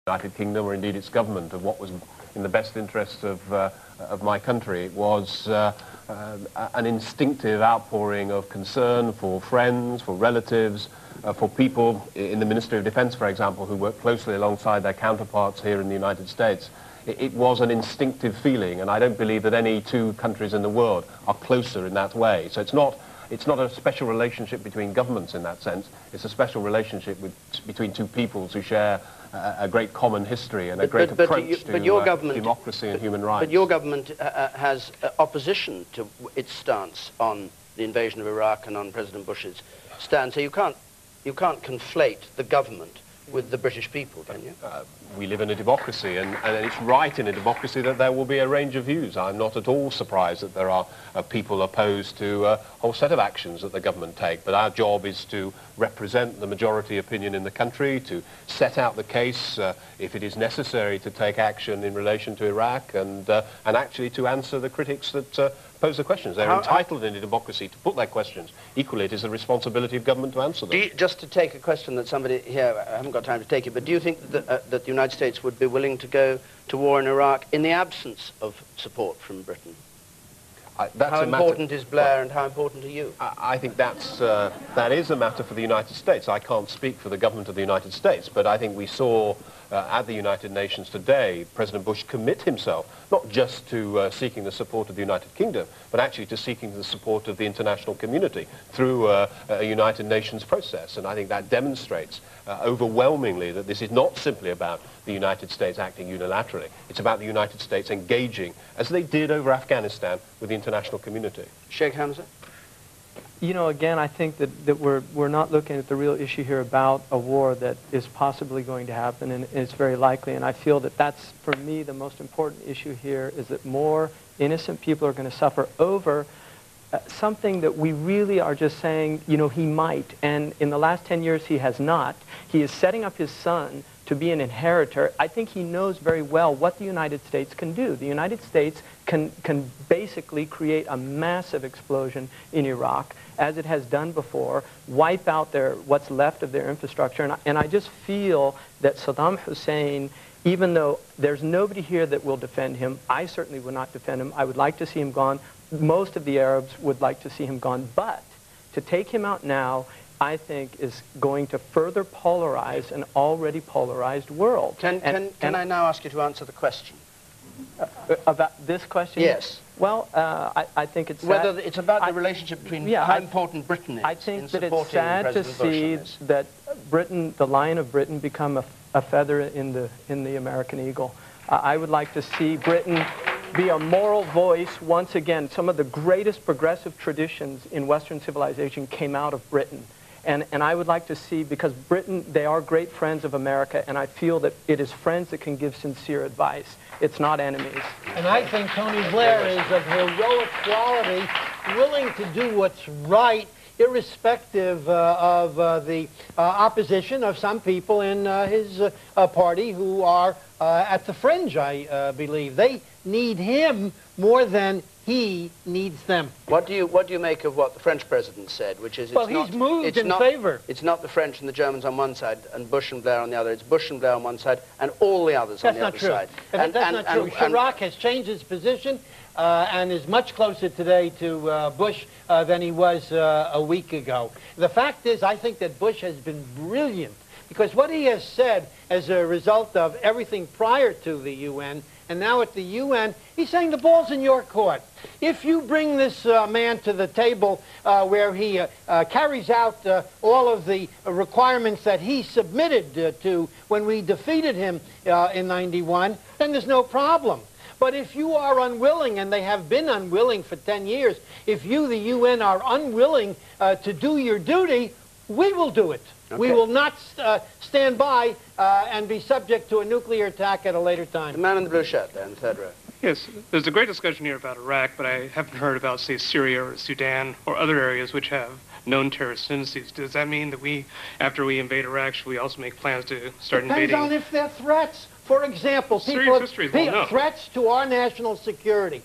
United Kingdom, or indeed its government, of what was in the best interest of my country. It was an instinctive outpouring of concern for friends, for relatives, for people in the Ministry of Defense, for example, who work closely alongside their counterparts here in the United States. It was an instinctive feeling, and I don't believe that any two countries in the world are closer in that way. So it's not a special relationship between governments in that sense. It's a special relationship between two peoples who share a great common history and a great approach to democracy and human rights. But your government has opposition to its stance on the invasion of Iraq and on President Bush's stance. So you can't conflate the government with the British people, can you? We live in a democracy, and it's right in a democracy that there will be a range of views. I'm not at all surprised that there are people opposed to a whole set of actions that the government take, but our job is to represent the majority opinion in the country, to set out the case if it is necessary to take action in relation to Iraq, and actually to answer the critics that pose the questions. They're entitled in a democracy to put their questions. Equally, it is the responsibility of government to answer them. Just to take a question that somebody here, I haven't got time to take it, but do you think that the United States would be willing to go to war in Iraq in the absence of support from Britain? How important is Blair, and how important are you? I think that is a matter for the United States. I can't speak for the government of the United States, but I think we saw at the United Nations today President Bush commit himself not just to seeking the support of the United Kingdom, but actually to seeking the support of the international community through a United Nations process. And I think that demonstrates overwhelmingly that this is not simply about the United States acting unilaterally. It's about the United States engaging, as they did over Afghanistan, with the international community. Sheik Hamza? You know, again, I think that we're not looking at the real issue here about a war that is possibly going to happen, and it's very likely. And I feel that that's, for me, the most important issue here, is that more innocent people are going to suffer over something that we really are just saying, you know, he might. And in the last 10 years, he has not. He is setting up his son to be an inheritor. I think he knows very well what the United States can do. The United States can basically create a massive explosion in Iraq, as it has done before, wipe out what's left of their infrastructure. And I just feel that Saddam Hussein, even though there's nobody here that will defend him, I certainly would not defend him. I would like to see him gone. Most of the Arabs would like to see him gone. But to take him out now, I think, is going to further polarize an already polarized world. Can I now ask you to answer the question? About this question? Yes. Well, I think it's sad. Whether it's about the relationship between how important Britain is. I think that it's sad to see that Britain, the Lion of Britain, become a feather in the American eagle. I would like to see Britain be a moral voice once again. Some of the greatest progressive traditions in Western civilization came out of Britain. And I would like to see, because Britain, they are great friends of America, and I feel that it is friends that can give sincere advice. It's not enemies. And I think Tony Blair is of heroic quality, willing to do what's right, irrespective of the opposition of some people in his party who are at the fringe, I believe. They need him more than he needs them. What do you make of what the French president said, which is, well, he's moved in favor. It's not the French and the Germans on one side and Bush and Blair on the other. It's Bush and Blair on one side and all the others on the other side. That's not true. Chirac has changed his position and is much closer today to Bush than he was a week ago. The fact is, I think that Bush has been brilliant, because what he has said as a result of everything prior to the UN and now at the UN, he's saying the ball's in your court. If you bring this man to the table where he carries out all of the requirements that he submitted to when we defeated him in '91, then there's no problem. But if you are unwilling, and they have been unwilling for 10 years, if you, the UN, are unwilling to do your duty, we will do it. Okay. We will not stand by and be subject to a nuclear attack at a later time. The man in the blue shirt there in the third row. Yes, there's a great discussion here about Iraq, but I haven't heard about, say, Syria or Sudan or other areas which have known terrorist tendencies. Does that mean that we, after we invade Iraq, should we also make plans to start invading? Depends on if they're threats. For example, threats to our national security.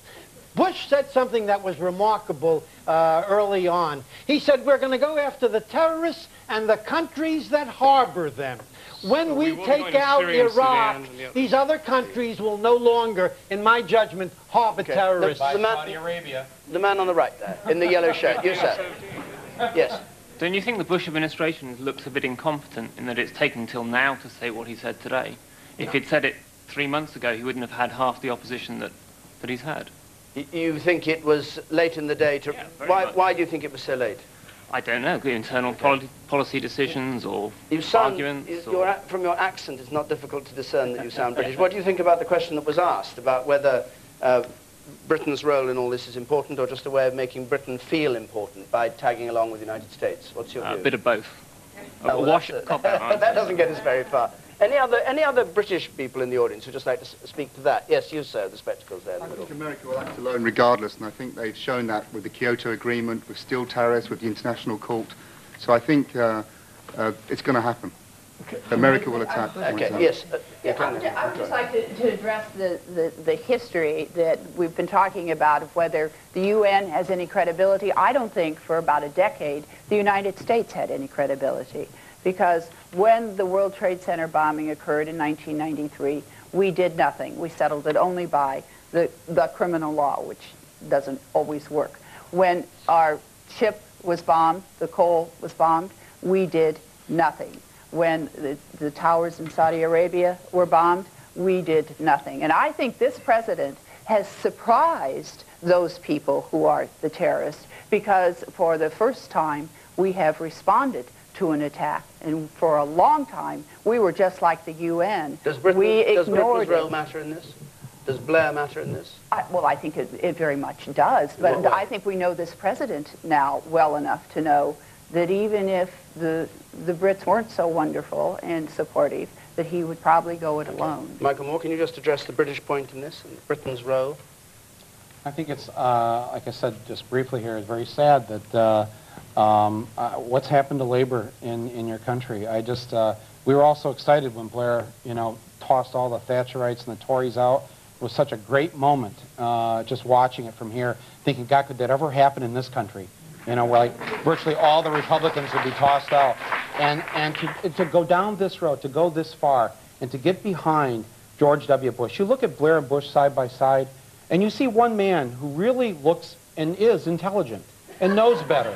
Bush said something that was remarkable early on. He said, we're going to go after the terrorists and the countries that harbor them. when we take out Iraq, these other countries will no longer, in my judgment, harbor terrorists. Saudi Arabia. The man on the right there, in the yellow shirt. You, sir. Yes. Don't you think the Bush administration looks a bit incompetent in that it's taken till now to say what he said today? If he'd said it 3 months ago, he wouldn't have had half the opposition that he's had. You think it was late in the day to... Yeah, why do you think it was so late? I don't know, internal policy decisions or arguments. From your accent, it's not difficult to discern that you sound British. What do you think about the question that was asked about whether Britain's role in all this is important or just a way of making Britain feel important by tagging along with the United States? What's your view? A bit of both. That doesn't get us very far. Any other British people in the audience who'd just like to speak to that? Yes, you, sir, the spectacles there in the middle. I think America will act alone regardless, and I think they've shown that with the Kyoto Agreement, with steel tariffs, with the International Court. So I think it's going to happen. Okay. America will attack. Okay, yes. I would just like to address the history that we've been talking about of whether the UN has any credibility. I don't think for about a decade the United States had any credibility. Because when the World Trade Center bombing occurred in 1993, we did nothing. We settled it only by the criminal law, which doesn't always work. When our ship was bombed, the coal was bombed, we did nothing. When the towers in Saudi Arabia were bombed, we did nothing. And I think this president has surprised those people who are the terrorists, because for the first time we have responded to an attack. And for a long time, we were just like the UN. Does Britain's role matter in this? Does Blair matter in this? Well, I think it very much does. But I think we know this president now well enough to know that even if the Brits weren't so wonderful and supportive, that he would probably go it alone. Michael Moore, can you just address the British point in this, and Britain's role? I think it's, like I said just briefly here, it's very sad that what's happened to labor in your country. We were all so excited when Blair, tossed all the Thatcherites and the Tories out. It was such a great moment, just watching it from here, thinking, God, could that ever happen in this country? Where like virtually all the Republicans would be tossed out. And to go down this road, to go this far, and to get behind George W. Bush. You look at Blair and Bush side by side, and you see one man who really looks and is intelligent and knows better.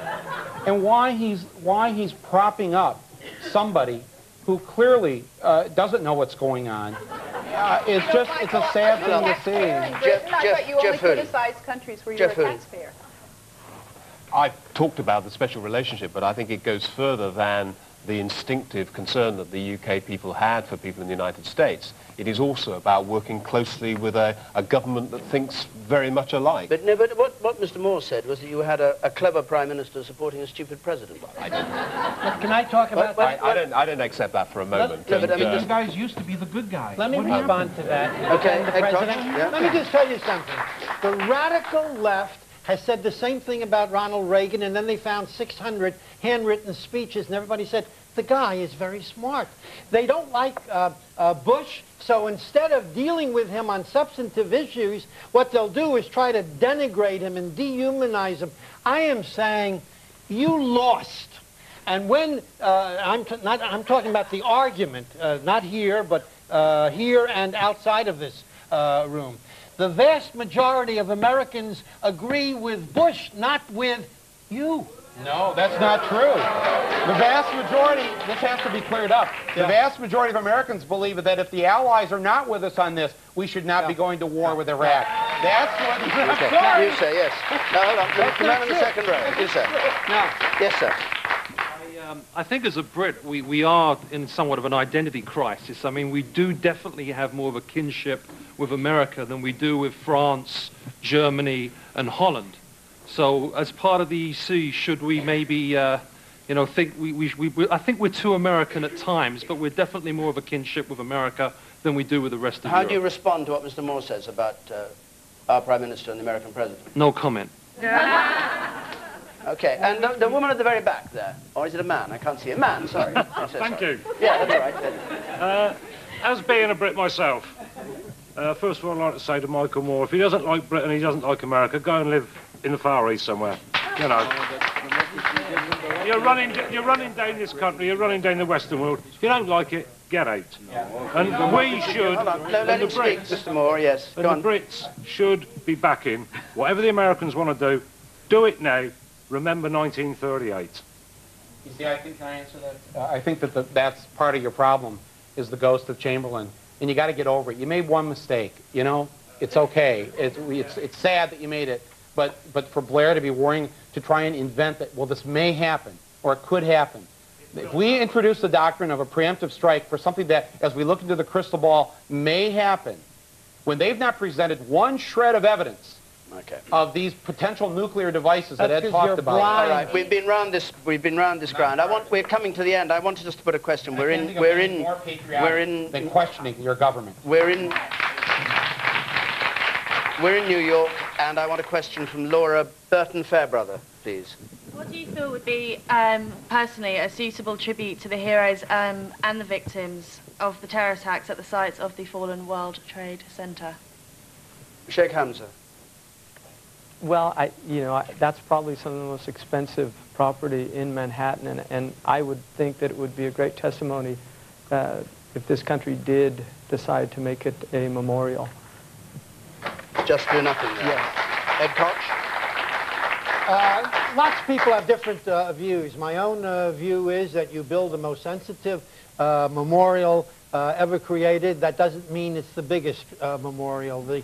And why he's propping up somebody who clearly doesn't know what's going on. It's a sad thing to see. I thought you only criticize countries where you're a taxpayer. I've talked about the special relationship, but I think it goes further than the instinctive concern that the UK people had for people in the United States. It is also about working closely with a government that thinks very much alike. But what Mr. Moore said was that you had a clever Prime Minister supporting a stupid President. I didn't. Can I talk about that? I don't accept that for a moment. These guys used to be the good guys. Let me respond to that. Okay, Let me just tell you something. The radical left has said the same thing about Ronald Reagan, and then they found 600 handwritten speeches, and everybody said, the guy is very smart. They don't like Bush, so instead of dealing with him on substantive issues, what they'll do is try to denigrate him and dehumanize him. I am saying, you lost. And when, I'm talking about the argument, not here, but here and outside of this room. The vast majority of Americans agree with Bush, not with you. No, that's not true. The vast majority, this has to be cleared up. The vast majority of Americans believe that if the Allies are not with us on this, we should not be going to war with Iraq. That's what... You say, yes. No, hold on. The man in the second row. You say. No. Yes, sir. I think as a Brit, we are in somewhat of an identity crisis. I mean, we do definitely have more of a kinship with America than we do with France, Germany, and Holland. So as part of the EC, should we maybe, think I think we're too American at times, but we're definitely more of a kinship with America than we do with the rest of Europe. How do you respond to what Mr. Moore says about our Prime Minister and the American President? No comment. Okay, and the woman at the very back there, or is it a man? I can't see a man, sorry. Thank you. Yeah, that's all right. As being a Brit myself, first of all, I'd like to say to Michael Moore, if he doesn't like Britain, he doesn't like America, go and live in the Far East somewhere. You know. You're running down this country, you're running down the Western world. If you don't like it, get out. And we should... Hold on. No, let him speak, Mr. Moore, yes. And the Brits should be backing whatever the Americans want to do it now. Remember 1938. You see, I think, can I answer that? I think that that's part of your problem, is the ghost of Chamberlain. And you got to get over it. You made one mistake, you know? It's okay. It's sad that you made it. But for Blair to be worrying, to try and invent that, well, this may happen, or it could happen. If we introduce the doctrine of a preemptive strike for something that, as we look into the crystal ball, may happen, when they've not presented one shred of evidence of these potential nuclear devices that Ed talked about. All right, we've been round this ground. We're coming to the end. I wanted just to put a question. We're in than questioning your government. We're in New York, and I want a question from Laura Burton Fairbrother, please. What do you feel would be, personally, a suitable tribute to the heroes and the victims of the terror attacks at the sites of the fallen World Trade Center? Sheik Hamza. Well, that's probably some of the most expensive property in Manhattan, and I would think that it would be a great testimony if this country did decide to make it a memorial. Just do nothing there. Yes. Ed Koch? Lots of people have different views. My own view is that you build the most sensitive memorial ever created. That doesn't mean it's the biggest memorial. The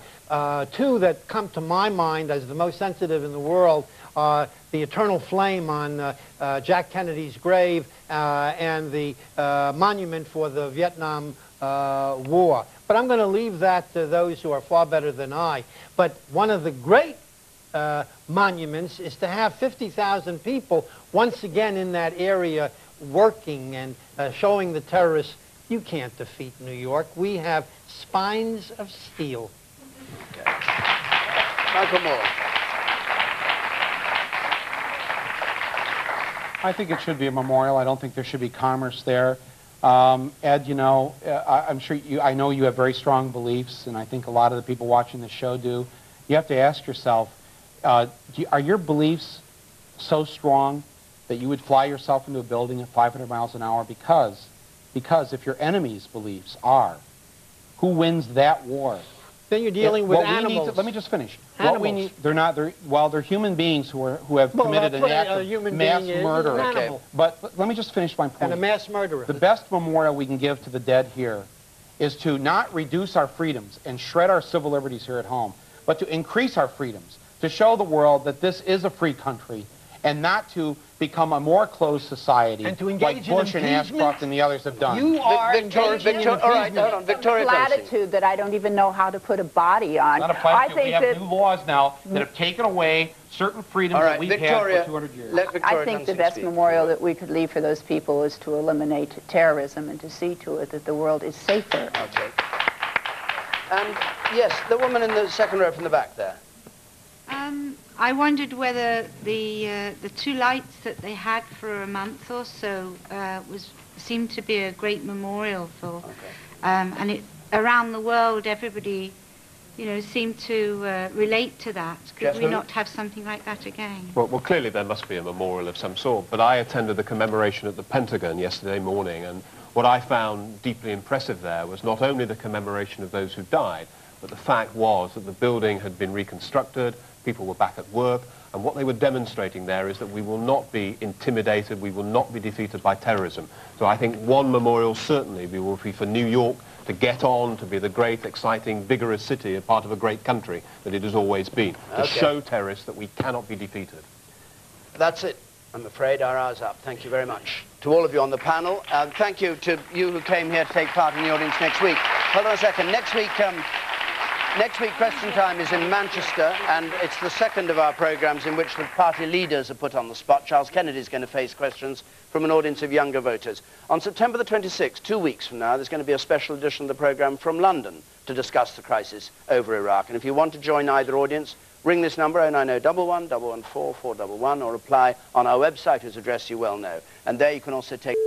two that come to my mind as the most sensitive in the world are the eternal flame on Jack Kennedy's grave and the monument for the Vietnam War. But I'm going to leave that to those who are far better than I. But one of the great monuments is to have 50,000 people once again in that area working and showing the terrorists, you can't defeat New York. We have spines of steel. Okay. Michael Moore. I think it should be a memorial. I don't think there should be commerce there. Ed, you know, I'm sure I know you have very strong beliefs, and I think a lot of the people watching the show do. You have to ask yourself, are your beliefs so strong that you would fly yourself into a building at 500 miles an hour? Because if your enemy's beliefs are, who wins that war? Then you're dealing with animals. Let me just finish. Animals. What we need, they're human beings who have committed an act of mass murder. Okay. But let me just finish my point. And a mass murderer. The best memorial we can give to the dead here is to not reduce our freedoms and shred our civil liberties here at home, but to increase our freedoms, to show the world that this is a free country, and not to become a more closed society and to like Bush and Ashcroft and the others have done. You are Victoria, all right, hold on, Victoria. Platitude that I don't even know how to put a body on. Not a platitude. We have new laws now that have taken away certain freedoms that we've had for 200 years. I think the best memorial that we could leave for those people is to eliminate terrorism and to see to it that the world is safer. Okay. And yes, the woman in the second row from the back there. I wondered whether the two lights that they had for a month or so seemed to be a great memorial for, and around the world everybody, seemed to relate to that. Could we not have something like that again? Well, clearly there must be a memorial of some sort, but I attended the commemoration at the Pentagon yesterday morning, and what I found deeply impressive there was not only the commemoration of those who died, but the fact was that the building had been reconstructed, people were back at work, and what they were demonstrating there is that we will not be intimidated, we will not be defeated by terrorism. So I think one memorial certainly will be for New York to get on, to be the great, exciting, vigorous city, a part of a great country that it has always been, to show terrorists that we cannot be defeated. That's it. I'm afraid our hour's up. Thank you very much to all of you on the panel. Thank you to you who came here to take part in the audience next week. Hold on a second. Next week, Question Time is in Manchester, and it's the second of our programmes in which the party leaders are put on the spot. Charles Kennedy is going to face questions from an audience of younger voters. On September the 26th, 2 weeks from now, there's going to be a special edition of the programme from London to discuss the crisis over Iraq. And if you want to join either audience, ring this number, 090 114 411, or apply on our website, whose address you well know. And there you can also take...